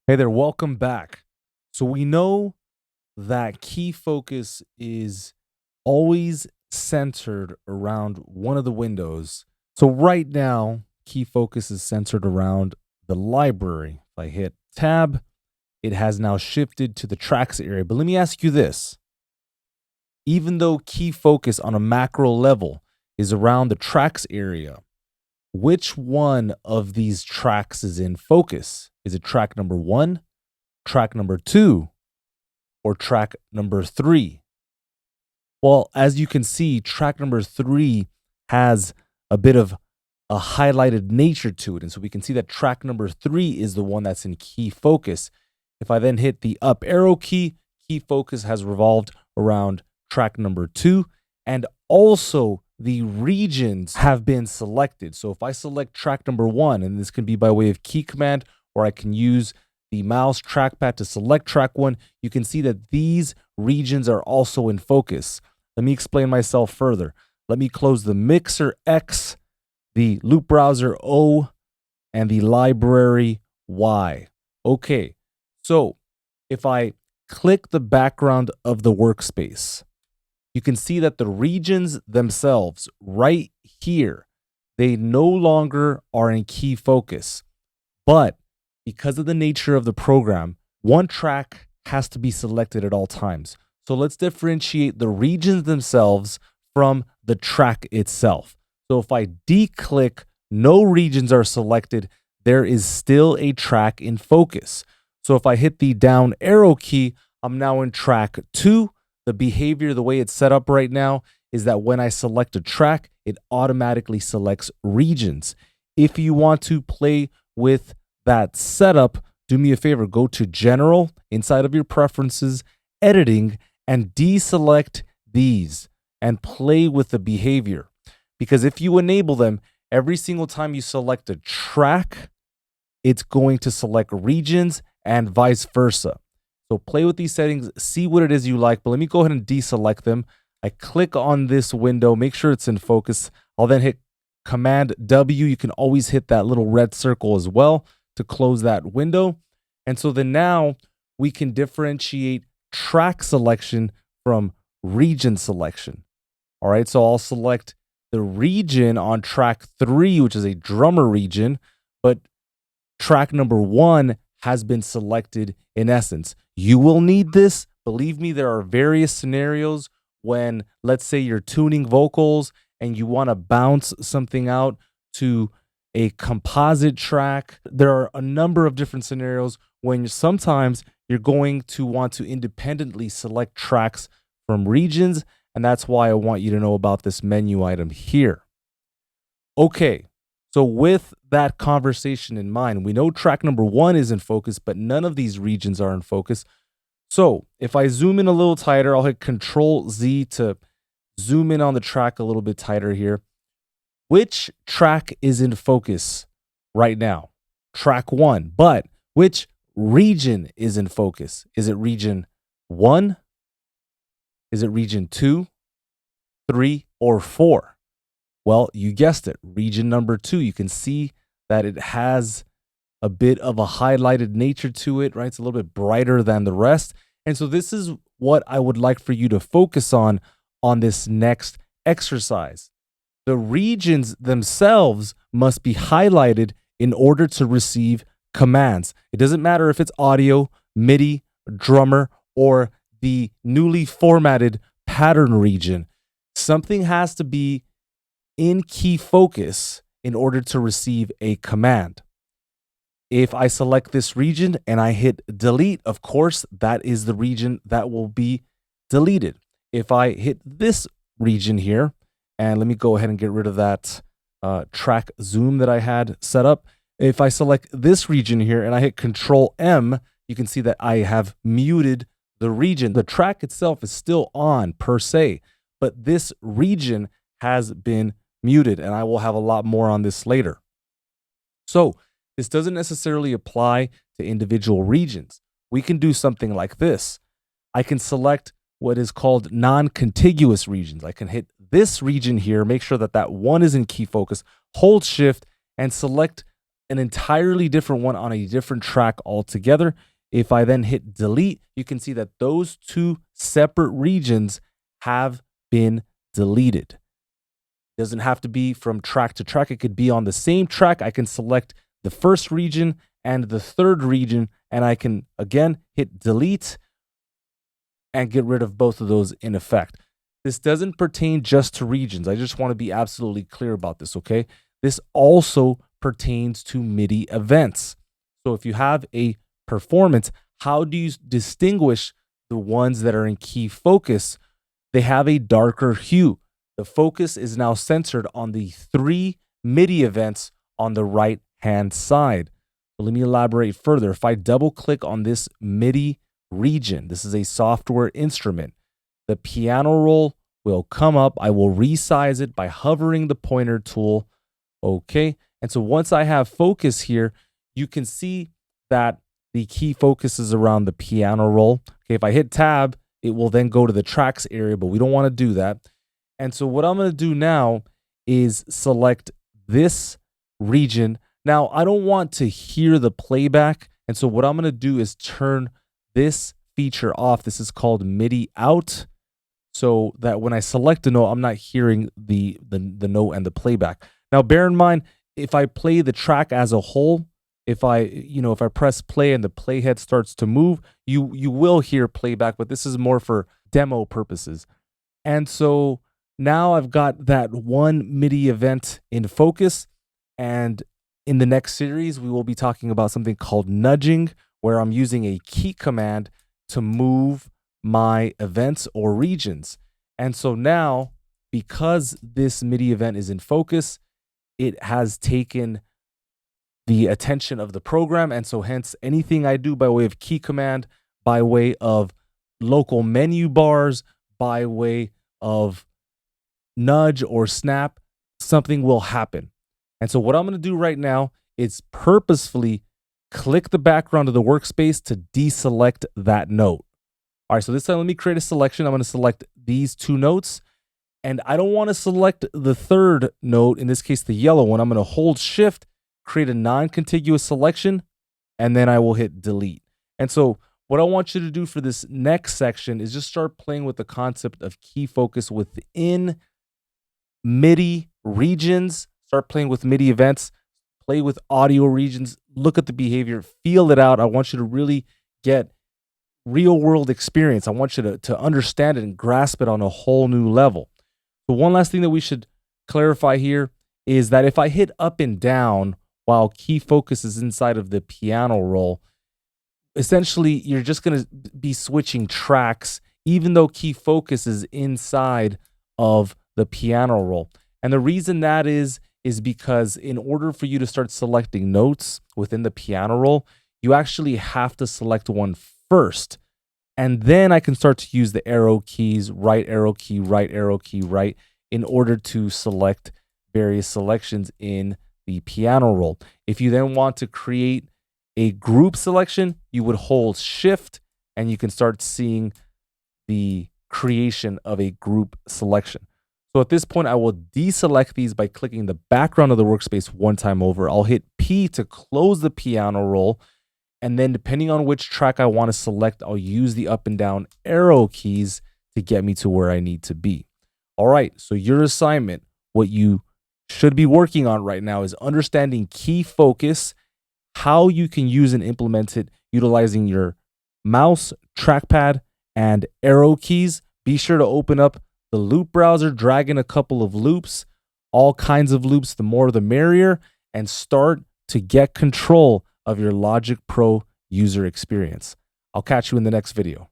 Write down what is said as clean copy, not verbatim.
Hey there, welcome back. So we know that key focus is always centered around one of the windows. So right now, key focus is centered around the library. If I hit tab, it has now shifted to the tracks area. But let me ask you this. Even though key focus on a macro level is around the tracks area, which one of these tracks is in focus? Is it track number one, track number two, or track number three? Well, as you can see, track number three has a bit of a highlighted nature to it. And so we can see that track number three is the one that's in key focus. If I then hit the up arrow key, key focus has revolved around track number two. And also the regions have been selected. So if I select track number one, and this can be by way of key command, or I can use the mouse trackpad to select track one, you can see that these regions are also in focus. Let me explain myself further. Let me close the mixer X, the loop browser O, and the library Y. Okay, so if I click the background of the workspace, you can see that the regions themselves right here, they no longer are in key focus. But because of the nature of the program, one track has to be selected at all times. So let's differentiate the regions themselves from the track itself. So if I declick, no regions are selected, there is still a track in focus. So if I hit the down arrow key, I'm now in track two. The behavior, the way it's set up right now, is that when I select a track, it automatically selects regions. If you want to play with that setup, do me a favor, go to General, inside of your preferences, Editing, and deselect these and play with the behavior. Because if you enable them, every single time you select a track, it's going to select regions and vice versa. So play with these settings, see what it is you like, but let me go ahead and deselect them. I click on this window, make sure it's in focus. I'll then hit Command W. You can always hit that little red circle as well to close that window. And so then now we can differentiate track selection from region selection. All right, so I'll select the region on track three, which is a drummer region, but track number one has been selected in essence. You will need this. Believe me, there are various scenarios when, let's say, you're tuning vocals and you want to bounce something out to a composite track. There are a number of different scenarios when sometimes you're going to want to independently select tracks from regions, and that's why I want you to know about this menu item here. Okay, so with that conversation in mind, we know track number one is in focus, but none of these regions are in focus. So if I zoom in a little tighter, I'll hit Control Z to zoom in on the track a little bit tighter here. Which track is in focus right now? Track one. But which region is in focus? Is it region one? Is it region two, three, or four? Well, you guessed it, region number two. You can see that it has a bit of a highlighted nature to it, right? It's a little bit brighter than the rest. And so this is what I would like for you to focus on this next exercise. The regions themselves must be highlighted in order to receive commands. It doesn't matter if it's audio, MIDI, drummer, or the newly formatted pattern region. Something has to be in key focus in order to receive a command. If I select this region and I hit delete, of course, that is the region that will be deleted. If I hit this region here, and let me go ahead and get rid of that track zoom that I had set up. If I select this region here and I hit Control M, you can see that I have muted the region. The track itself is still on per se, but this region has been muted, and I will have a lot more on this later. So this doesn't necessarily apply to individual regions. We can do something like this. I can select what is called non-contiguous regions. I can hit this region here, make sure that that one is in key focus, hold shift, and select an entirely different one on a different track altogether. If I then hit delete, you can see that those two separate regions have been deleted. It doesn't have to be from track to track. It could be on the same track. I can select the first region and the third region, and I can again hit delete and get rid of both of those in effect. This doesn't pertain just to regions. I just want to be absolutely clear about this, okay? This also pertains to MIDI events. So if you have a performance, how do you distinguish the ones that are in key focus? They have a darker hue. The focus is now centered on the 3 MIDI events on the right-hand side. So let me elaborate further. If I double click on this MIDI region, this is a software instrument, the piano roll will come up. I will resize it by hovering the pointer tool. Okay. And so once I have focus here, you can see that the key focus is around the piano roll. Okay. If I hit tab, it will then go to the tracks area, but we don't want to do that. And so what I'm going to do now is select this region. Now, I don't want to hear the playback. And so what I'm going to do is turn this feature off. This is called MIDI out, so that when I select a note, I'm not hearing the note and the playback. Now, bear in mind, if I play the track as a whole, if I press play and the playhead starts to move, you will hear playback, but this is more for demo purposes. And so now I've got that one MIDI event in focus, and in the next series, we will be talking about something called nudging, where I'm using a key command to move my events or regions. And so now, because this MIDI event is in focus, it has taken the attention of the program. And so hence anything I do by way of key command, by way of local menu bars, by way of nudge or snap, something will happen. And so what I'm going to do right now is purposefully click the background of the workspace to deselect that note. All right, so this time let me create a selection. I'm going to select these 2 notes, and I don't want to select the third note, in this case, the yellow one. I'm going to hold shift, create a non-contiguous selection, and then I will hit delete. And so what I want you to do for this next section is just start playing with the concept of key focus within MIDI regions. Start playing with MIDI events, play with audio regions, look at the behavior, feel it out. I want you to really get real world experience. I want you to understand it and grasp it on a whole new level. So one last thing that we should clarify here is that if I hit up and down while key focus is inside of the piano roll, essentially you're just going to be switching tracks, even though key focus is inside of the piano roll. And the reason that is because in order for you to start selecting notes within the piano roll, you actually have to select one first. And then I can start to use the arrow keys, right arrow key, right arrow key, right, in order to select various selections in the piano roll. If you then want to create a group selection, you would hold shift and you can start seeing the creation of a group selection. So at this point, I will deselect these by clicking the background of the workspace one time over. I'll hit P to close the piano roll. And then depending on which track I want to select, I'll use the up and down arrow keys to get me to where I need to be. All right, so your assignment, what you should be working on right now is understanding key focus, how you can use and implement it utilizing your mouse, trackpad, and arrow keys. Be sure to open up the loop browser, drag in a couple of loops, all kinds of loops, the more the merrier, and start to get control of your Logic Pro user experience. I'll catch you in the next video.